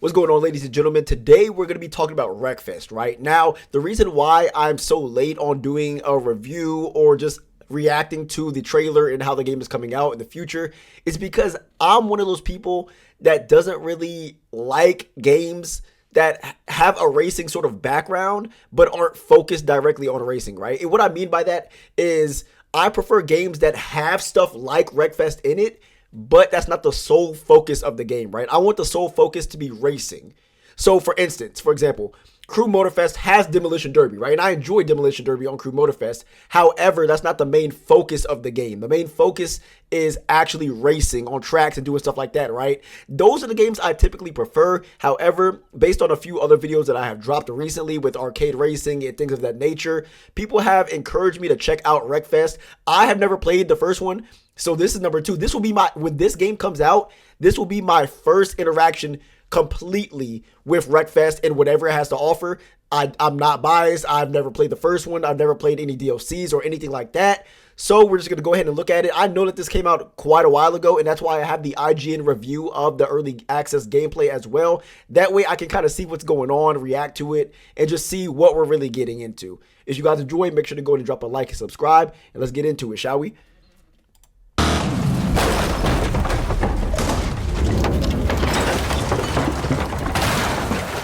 What's going on, ladies and gentlemen? Today we're going to be talking about Wreckfest. Right now, the reason why I'm so late on doing a review or just reacting to the trailer and how the game is coming out in the future is because I'm one of those people that doesn't really like games that have a racing sort of background but aren't focused directly on racing, right? And what I mean by that is I prefer games that have stuff like Wreckfest in it, but that's not the sole focus of the game, right? I want the sole focus to be racing. So for example, Crew Motorfest has Demolition Derby, right? And I enjoy Demolition Derby on Crew Motorfest. However, that's not the main focus of the game. The main focus is actually racing on tracks and doing stuff like that, right? Those are the games I typically prefer. However, based on a few other videos that I have dropped recently with arcade racing and things of that nature, people have encouraged me to check out Wreckfest. I have never played the first one, so this is number two. This will be when this game comes out, this will be my first interaction completely with Wreckfest and whatever it has to offer. I'm not biased. I've never played the first one. I've never played any DLCs or anything like that. So we're just going to go ahead and look at it. I know that this came out quite a while ago, and that's why I have the IGN review of the early access gameplay as well. That way I can kind of see what's going on, react to it, and just see what we're really getting into. If you guys enjoy, make sure to go ahead and drop a like and subscribe, and let's get into it, shall we?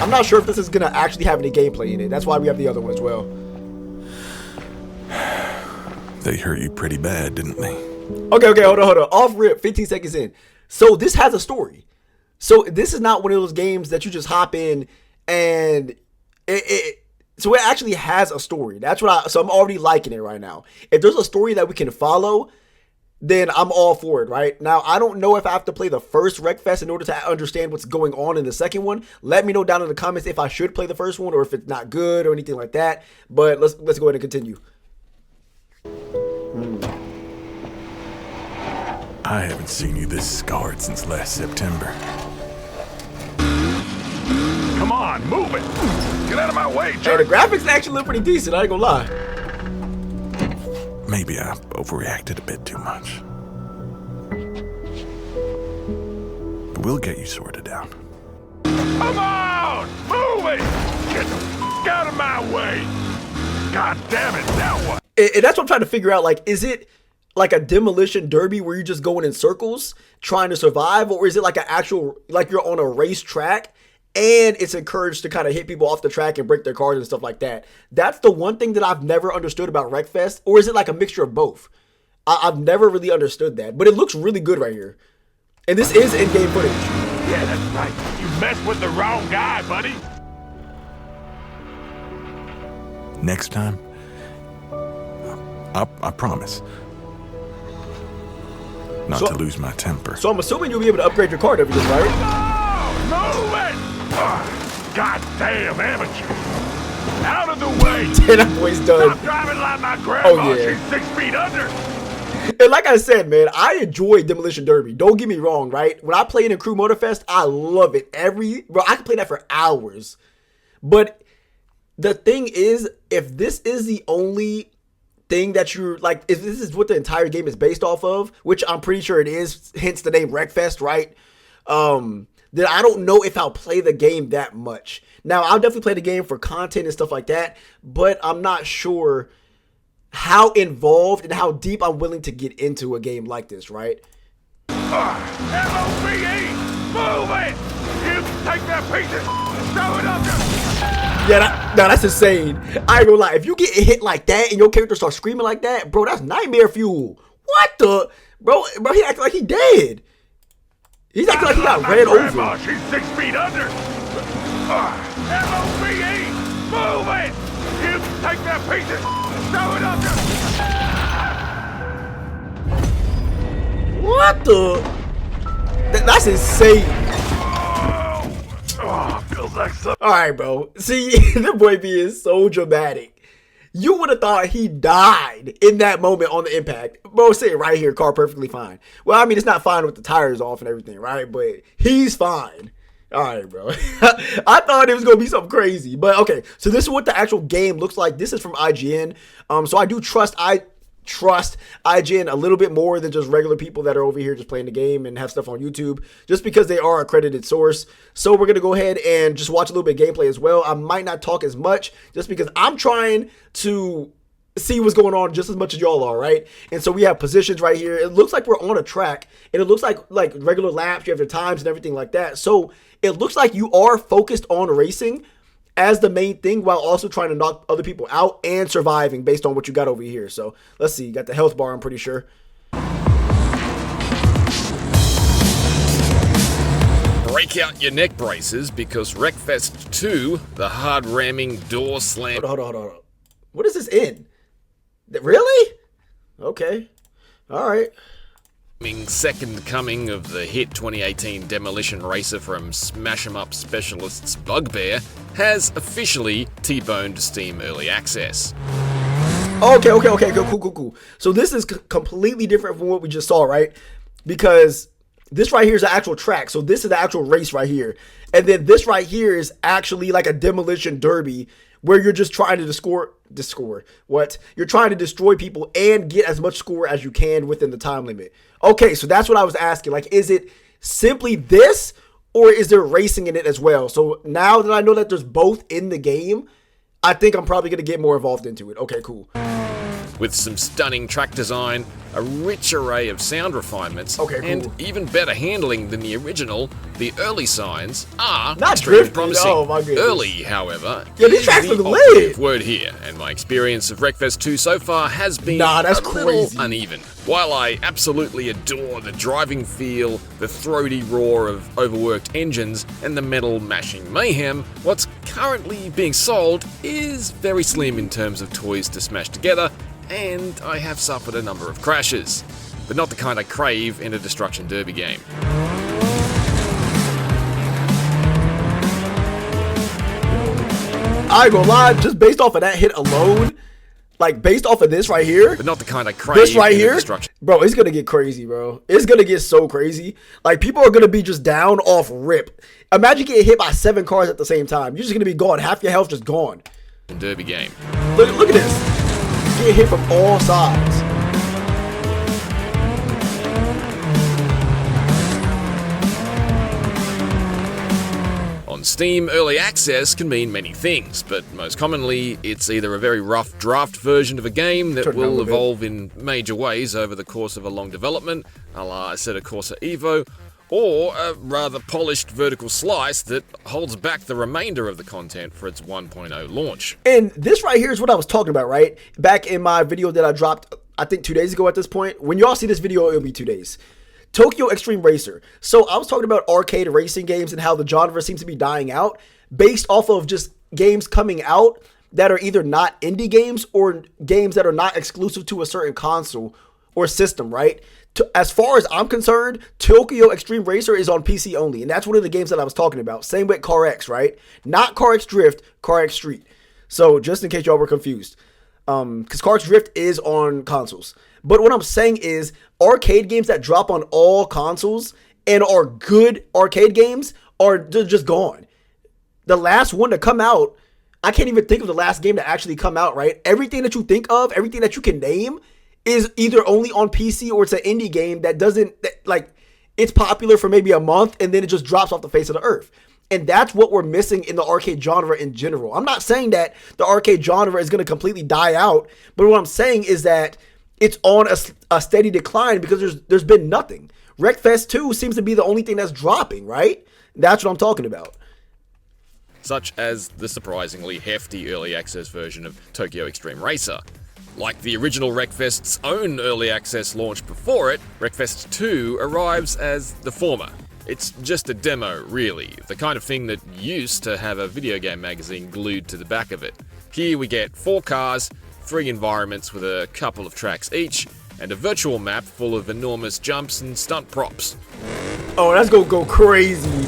I'm not sure if this is going to actually have any gameplay in it. That's why we have the other one as well. They hurt you pretty bad, didn't they? Okay, hold on. Off rip, 15 seconds in. So this has a story. So this is not one of those games that you just hop in and so it actually has a story. So I'm already liking it right now. If there's a story that we can follow, then I'm all for it, right? Now, I don't know if I have to play the first Wreckfest in order to understand what's going on in the second one. Let me know down in the comments if I should play the first one or if it's not good or anything like that. But let's go ahead and continue. I haven't seen you this scarred since last September. Come on, move it! Get out of my way, Hey, the graphics actually look pretty decent, I ain't gonna lie. Maybe I overreacted a bit too much. But we'll get you sorted out. Come on! Move it! Get the f*** out of my way! God damn it, now what? And that's what I'm trying to figure out. Like, is it like a demolition derby where you're just going in circles trying to survive? Or is it like an actual, like you're on a racetrack and it's encouraged to kind of hit people off the track and break their cars and stuff like that? That's the one thing that I've never understood about Wreckfest. Or is it like a mixture of both? I've never really understood that. But it looks really good right here. And this is in-game footage. Yeah, that's right. You messed with the wrong guy, buddy. Next time, I promise not to lose my temper. So I'm assuming you'll be able to upgrade your car and everything, right? Come on! Move it! God damn amateur! Out of the way! And that boy's done. Stop driving like my grandma. Oh, yeah. She's 6 feet under. And like I said, man, I enjoy Demolition Derby. Don't get me wrong, right? When I play it in Crew Motorfest, I love it. Bro, I can play that for hours. But the thing is, if this is the only thing that you're like, if this is what the entire game is based off of, which I'm pretty sure it is, hence the name Wreckfest, right? Then I don't know if I'll play the game that much. Now, I'll definitely play the game for content and stuff like that, but I'm not sure how involved and how deep I'm willing to get into a game like this, right? M-O-V-E! Move it! You take that piece of throw it up there! Yeah, that's insane. I ain't gonna lie. If you get hit like that and your character starts screaming like that, bro, that's nightmare fuel. What the? Bro, he acting like he dead. He's acting like he got ran over. She's 6 feet under. M-O-V-E! Move it! You take that piece of throw it up there! What the? That's insane. Feels like something. All right, bro. See, the boy being so dramatic. You would have thought he died in that moment on the impact. Bro, sitting right here, car perfectly fine. Well, I mean, it's not fine with the tires off and everything, right? But he's fine. All right, bro. I thought it was going to be something crazy. But, okay, so this is what the actual game looks like. This is from IGN. So I do trust trust IGN a little bit more than just regular people that are over here just playing the game and have stuff on YouTube, just because they are a accredited source. So we're going to go ahead and just watch a little bit of gameplay as well. I might not talk as much just because I'm trying to see what's going on just as much as y'all are, right? And so we have positions right here. It looks like we're on a track, and it looks like regular laps. You have your times and everything like that. So it looks like you are focused on racing as the main thing while also trying to knock other people out and surviving based on what you got over here. So let's see. You got the health bar, I'm pretty sure. Break out your neck braces because Wreckfest 2, the hard ramming door slam. Hold on. What is this in? Really? Okay. All right. Second coming of the hit 2018 demolition racer from Smash 'em Up specialists Bugbear has officially T-boned Steam Early Access. Okay, cool. So this is completely different from what we just saw, right? Because this right here is the actual track. So this is the actual race right here. And then this right here is actually like a demolition derby where you're just trying to score. You're trying to destroy people and get as much score as you can within the time limit. Okay, so that's what I was asking. Like, is it simply this, or is there racing in it as well? So now that I know that there's both in the game, I think I'm probably going to get more involved into it. Okay, cool. With some stunning track design, a rich array of sound refinements, and even better handling than the original, the early signs are not extremely drifting. promising. Oh, my goodness. Early, however, these is tracks the look operative lit. word here, and my experience of Wreckfest 2 so far has been that's a little crazy. uneven. While I absolutely adore the driving feel, the throaty roar of overworked engines, and the metal mashing mayhem, what's currently being sold is very slim in terms of toys to smash together, and I have suffered a number of crashes, but not the kind I crave in a destruction derby game. I ain't gonna lie, just based off of that hit alone, like based off of this right here, But not the kind I crave this right in a here, destruction. bro, it's gonna get crazy, bro. It's gonna get so crazy. Like, people are gonna be just down off rip. Imagine getting hit by 7 cars at the same time. You're just gonna be gone. Half your health just gone. Derby game. Look at this. Get hit from all sides. On Steam, early access can mean many things, but most commonly it's either a very rough draft version of a game that will evolve in major ways over the course of a long development, a la Assetto Corsa Evo, or a rather polished vertical slice that holds back the remainder of the content for its 1.0 launch. And this right here is what I was talking about, right? Back in my video that I dropped, I think 2 days ago at this point. When y'all see this video, it'll be 2 days. Tokyo Extreme Racer. So I was talking about arcade racing games and how the genre seems to be dying out based off of just games coming out that are either not indie games or games that are not exclusive to a certain console or system, right? As far as I'm concerned, Tokyo Extreme Racer is on PC only, and that's one of the games that I was talking about. Same with Car X, right? Not Car X Drift, Car X Street. So just in case y'all were confused, because Car X Drift is on consoles. But what I'm saying is, arcade games that drop on all consoles and are good arcade games are just gone. The last one to come out, I can't even think of the last game to actually come out, right? Everything that you think of, everything that you can name is either only on PC or it's an indie game that doesn't, like, it's popular for maybe a month and then it just drops off the face of the earth. And that's what we're missing in the arcade genre in general. I'm not saying that the arcade genre is going to completely die out, but what I'm saying is that it's on a steady decline because there's been nothing. Wreckfest 2 seems to be the only thing that's dropping, right? That's what I'm talking about. Such as the surprisingly hefty early access version of Tokyo Extreme Racer. Like the original Wreckfest's own early access launch before it, Wreckfest 2 arrives as the former. It's just a demo, really, the kind of thing that used to have a video game magazine glued to the back of it. Here we get 4 cars, 3 environments with a couple of tracks each, and a virtual map full of enormous jumps and stunt props. Oh, that's gonna go crazy.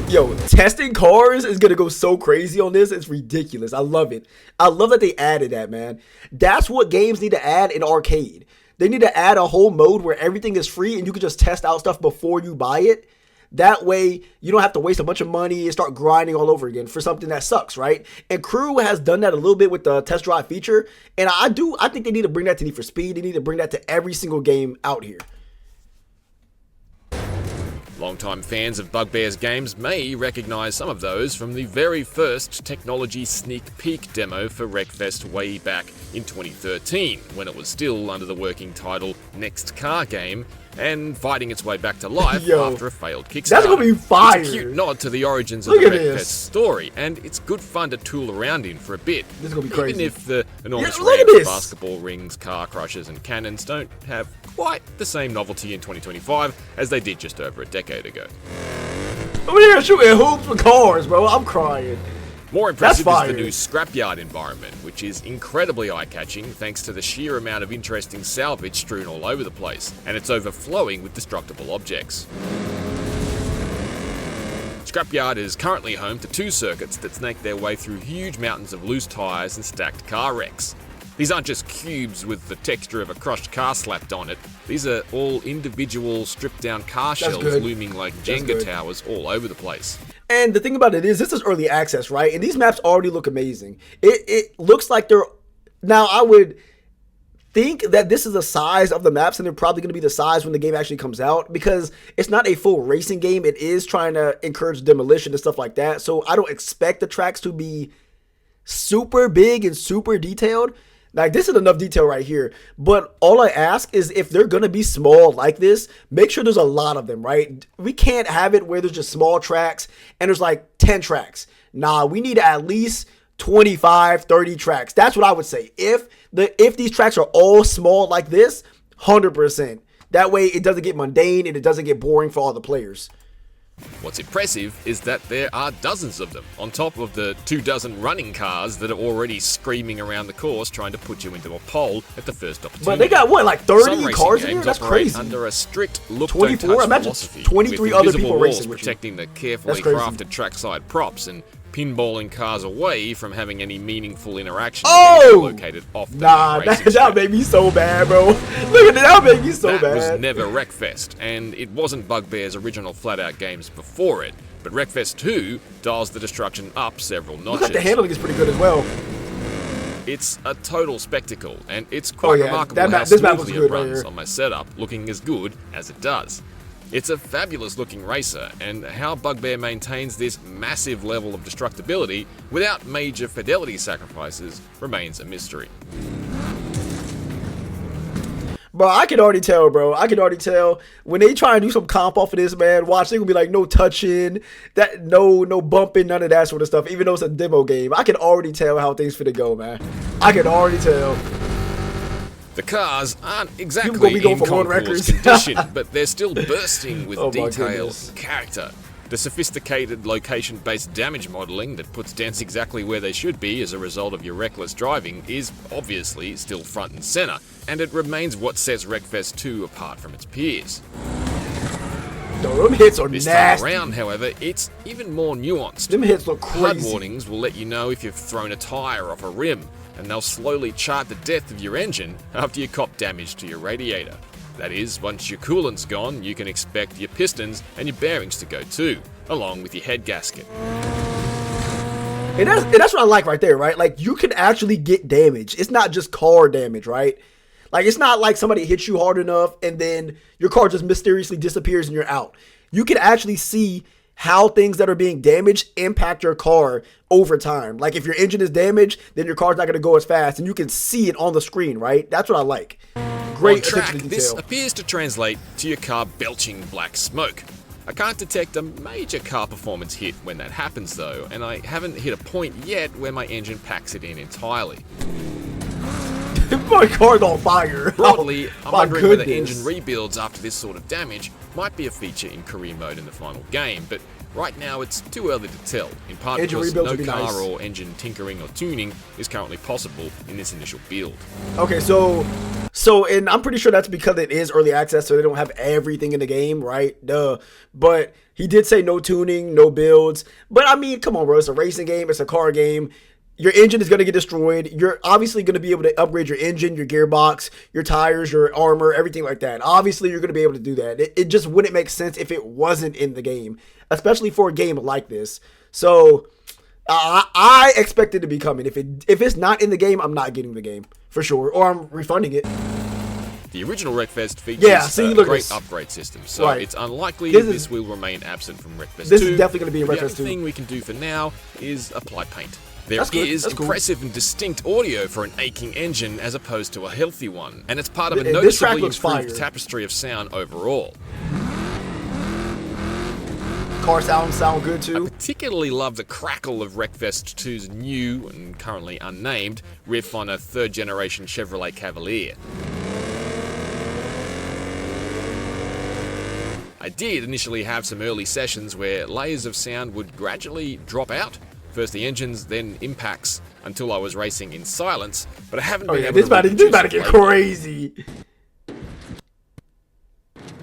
Yo, testing cars is gonna go so crazy on this. It's ridiculous. I love it. I love that they added that, man. That's what games need to add in arcade. They need to add a whole mode where everything is free and you can just test out stuff before you buy it. That way, you don't have to waste a bunch of money and start grinding all over again for something that sucks, right? And Crew has done that a little bit with the test drive feature, and I think they need to bring that to Need for Speed. They need to bring that to every single game out here. Longtime fans of Bugbear's games may recognise some of those from the very first technology sneak peek demo for Wreckfest way back in 2013, when it was still under the working title Next Car Game and fighting its way back to life after a failed Kickstarter. That's gonna be fire. It's a cute nod to the origins of the Wreckfest story, and it's good fun to tool around in for a bit. This is gonna be crazy. Even if the enormous look at ramps, this. basketball rings, car crushes, and cannons don't have quite the same novelty in 2025 as they did just over a decade ago. I'm here shooting hoops with cars, bro. I'm crying. More impressive That's is the fire. new scrapyard environment, which is incredibly eye-catching thanks to the sheer amount of interesting salvage strewn all over the place, and it's overflowing with destructible objects. Scrapyard is currently home to 2 circuits that snake their way through huge mountains of loose tyres and stacked car wrecks. These aren't just cubes with the texture of a crushed car slapped on it. These are all individual stripped-down car shells looming like Jenga towers all over the place. And the thing about it is, this is early access, right? And these maps already look amazing. It looks like they're... Now, I would think that this is the size of the maps, and they're probably going to be the size when the game actually comes out, because it's not a full racing game. It is trying to encourage demolition and stuff like that. So I don't expect the tracks to be super big and super detailed. Like, this is enough detail right here. But all I ask is, if they're going to be small like this, make sure there's a lot of them, right? We can't have it where there's just small tracks and there's like 10 tracks. Nah, we need at least 25, 30 tracks. That's what I would say. If these tracks are all small like this, 100%. That way it doesn't get mundane and it doesn't get boring for all the players. What's impressive is that there are dozens of them, on top of the 24 running cars that are already screaming around the course trying to put you into a pole at the first opportunity. But they got, what, like 30 cars in here? That's operate crazy. Under a strict look 24? don't touch Imagine philosophy, 23 with other invisible people walls racing with you. protecting the carefully That's crazy. crafted trackside props and pinballing cars away from having any meaningful interaction Oh! with anything located off the Nah, main racing that strip. made me so bad, bro. Look at that made me so That bad. was never Wreckfest, and it wasn't Bugbear's original flat-out games before it. But Wreckfest 2 dials the destruction up several notches. Looks like the handling is pretty good as well. It's a total spectacle, and it's quite remarkable That how map, this map was smoothly it good right runs here. on my setup, looking as good as it does. It's a fabulous looking racer, and how Bugbear maintains this massive level of destructibility without major fidelity sacrifices remains a mystery. Bro, I can already tell, bro. I can already tell when they try and do some comp off of this, man. Watch, they gonna be like no touching, that no bumping, none of that sort of stuff. Even though it's a demo game, I can already tell how things finna go, man. I can already tell. The cars aren't gonna exactly be going in for world concours records. condition, but they're still bursting with Oh my detail goodness. and character. The sophisticated location-based damage modeling that puts dents exactly where they should be as a result of your reckless driving is obviously still front and center, and it remains what sets Wreckfest 2 apart from its peers. Yo, them hits are This time nasty. around, however, it's even more nuanced. Them hits look HUD crazy. warnings will let you know if you've thrown a tire off a rim, and they'll slowly chart the depth of your engine after you cop damage to your radiator. That is, once your coolant's gone, you can expect your pistons and your bearings to go too, along with your head gasket. And that's what I like right there, right? Like, you can actually get damage. It's not just car damage, right? Like, it's not like somebody hits you hard enough and then your car just mysteriously disappears and you're out. You can actually see how things that are being damaged impact your car over time. Like, if your engine is damaged, then your car's not going to go as fast, and you can see it on the screen, right? That's what I like. Great On track, attention to this detail. appears to translate to your car belching black smoke. I can't detect a major car performance hit when that happens though, and I haven't hit a point yet where my engine packs it in entirely. My car's on fire. Broadly, Oh, I'm my wondering whether goodness. engine rebuilds after this sort of damage might be a feature in career mode in the final game, but right now it's too early to tell, in part Engine because rebuilds no would be car nice. or engine tinkering or tuning is currently possible in this initial build. Okay, so and I'm pretty sure that's because it is early access, so they don't have everything in the game, right? Duh. But he did say no tuning, no builds. But I mean, come on, bro. It's a racing game. It's a car game. your engine is going to get destroyed. You're obviously going to be able to upgrade your engine, your gearbox, your tires, your armor, everything like that. Obviously, you're going to be able to do that. It just wouldn't make sense if it wasn't in the game, especially for a game like this. So I expect it to be coming. If it's not in the game, I'm not getting the game for sure, or I'm refunding it. The original Wreckfest features a great this. upgrade system, so it's unlikely this will remain absent from Wreckfest 2. This is definitely going to be in Wreckfest 2. The only thing we can do for now is apply paint. There That's good. is That's cool. impressive and distinct audio for an aching engine as opposed to a healthy one, and it's part of a This track noticeably looks improved fire. tapestry of sound overall. Car sound good too. I particularly love the crackle of Wreckfest 2's new and currently unnamed riff on a third-generation Chevrolet Cavalier. I did initially have some early sessions where layers of sound would gradually drop out. First the engines, then impacts, until I was racing in silence, but I haven't been able this to about to get lately. crazy.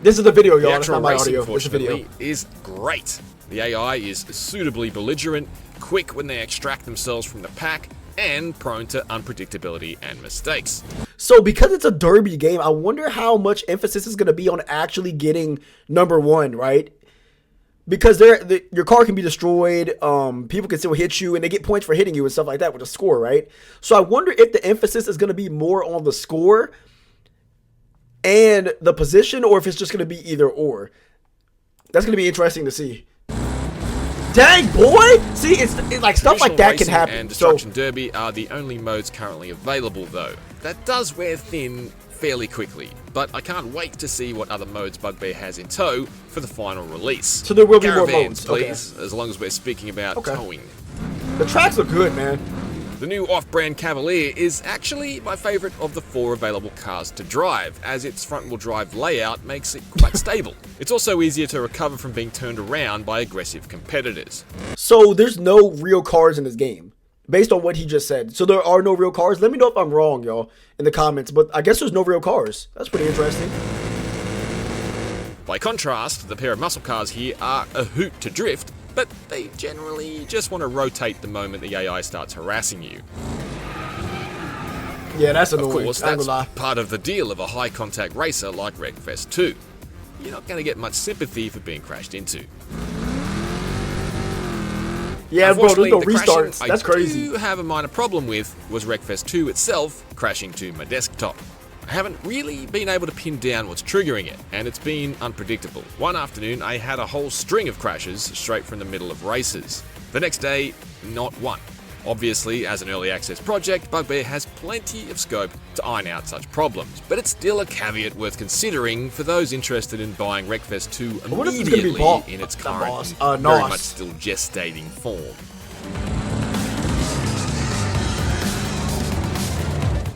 This is the video, y'all. The It's actual not my racing, audio. It's a video. fortunately, is great. The AI is suitably belligerent, quick when they extract themselves from the pack, and prone to unpredictability and mistakes. So because it's a derby game, I wonder how much emphasis is going to be on actually getting #1, right? Because your car can be destroyed, people can still hit you, and they get points for hitting you and stuff like that with a score, right? So I wonder if the emphasis is going to be more on the score and the position, or if it's just going to be either or. That's going to be interesting to see. Dang, boy! See, it's like stuff like that can Racing happen. And Destruction Derby are the only modes currently available, though. That does wear thin fairly quickly, but I can't wait to see what other modes Bugbear has in tow for the final release. So there will be more Caravans, modes, please, as long as we're speaking about towing. The tracks look good, man. The new off-brand Cavalier is actually my favourite of the 4 available cars to drive, as its front-wheel drive layout makes it quite stable. It's also easier to recover from being turned around by aggressive competitors. So there's no real cars in this game, based on what he just said. So there are no real cars. Let me know if I'm wrong, y'all, in the comments. But I guess there's no real cars. That's pretty interesting. By contrast, the pair of muscle cars here are a hoot to drift, but they generally just want to rotate the moment the AI starts harassing you. Yeah, that's annoying. Of course, I ain't that's gonna lie. part of the deal of a high-contact racer like Wreckfest 2. You're not going to get much sympathy for being crashed into. Yeah, bro, there's Unfortunately, no the crashing restarts. That's crazy. I do have a minor problem with was Wreckfest 2 itself crashing to my desktop. I haven't really been able to pin down what's triggering it, and it's been unpredictable. One afternoon, I had a whole string of crashes straight from the middle of races. The next day, not one. Obviously, as an early access project, Bugbear has plenty of scope to iron out such problems, but it's still a caveat worth considering for those interested in buying Wreckfest 2 wonder if it's gonna be immediately bought. in its Not current, boss. and very Nos. much still gestating form.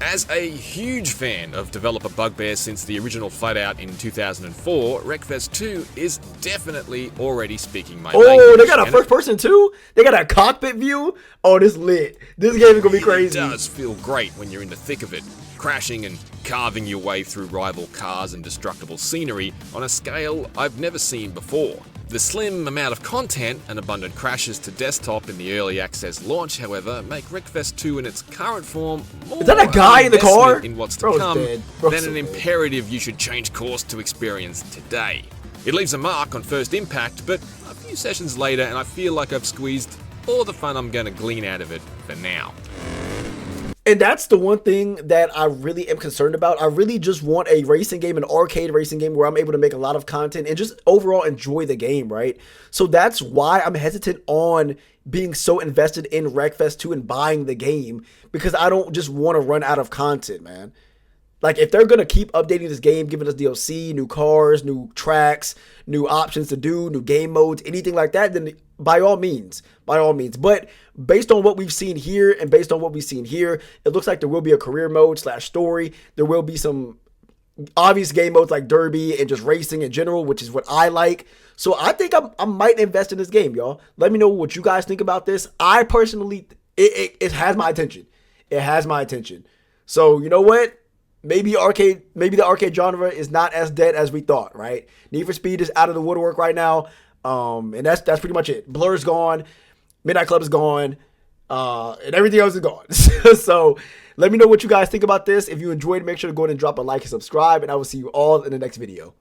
As a huge fan of developer Bugbear since the original Flatout in 2004, Wreckfest 2 is definitely already speaking my language. Oh, they got a and first person too? They got a cockpit view? Oh, this lit. This game is gonna be crazy. It does feel great when you're in the thick of it, crashing and carving your way through rival cars and destructible scenery on a scale I've never seen before. The slim amount of content and abundant crashes to desktop in the early access launch, however, make Wreckfest 2 in its current form more Is that a guy in the investment car? in what's to Bro's come dead. Bro's than so an dead. imperative you should change course to experience today. It leaves a mark on first impact, but a few sessions later and I feel like I've squeezed all the fun I'm going to glean out of it for now. And that's the one thing that I really am concerned about. I really just want a racing game, an arcade racing game where I'm able to make a lot of content and just overall enjoy the game, right? So that's why I'm hesitant on being so invested in Wreckfest 2 and buying the game, because I don't just want to run out of content, man. Like, if they're going to keep updating this game, giving us DLC, new cars, new tracks, new options to do, new game modes, anything like that, then by all means. But based on what we've seen here and based on what we've seen here, it looks like there will be a career mode / story. There will be some obvious game modes like Derby and just racing in general, which is what I like. So I think I might invest in this game, y'all. Let me know what you guys think about this. I personally, it has my attention. It has my attention. So you know what? Maybe the arcade genre is not as dead as we thought, right? Need for Speed is out of the woodwork right now. And that's pretty much it. Blur's gone. Midnight Club is gone. And everything else is gone. So let me know what you guys think about this. If you enjoyed, make sure to go ahead and drop a like and subscribe, and I will see you all in the next video.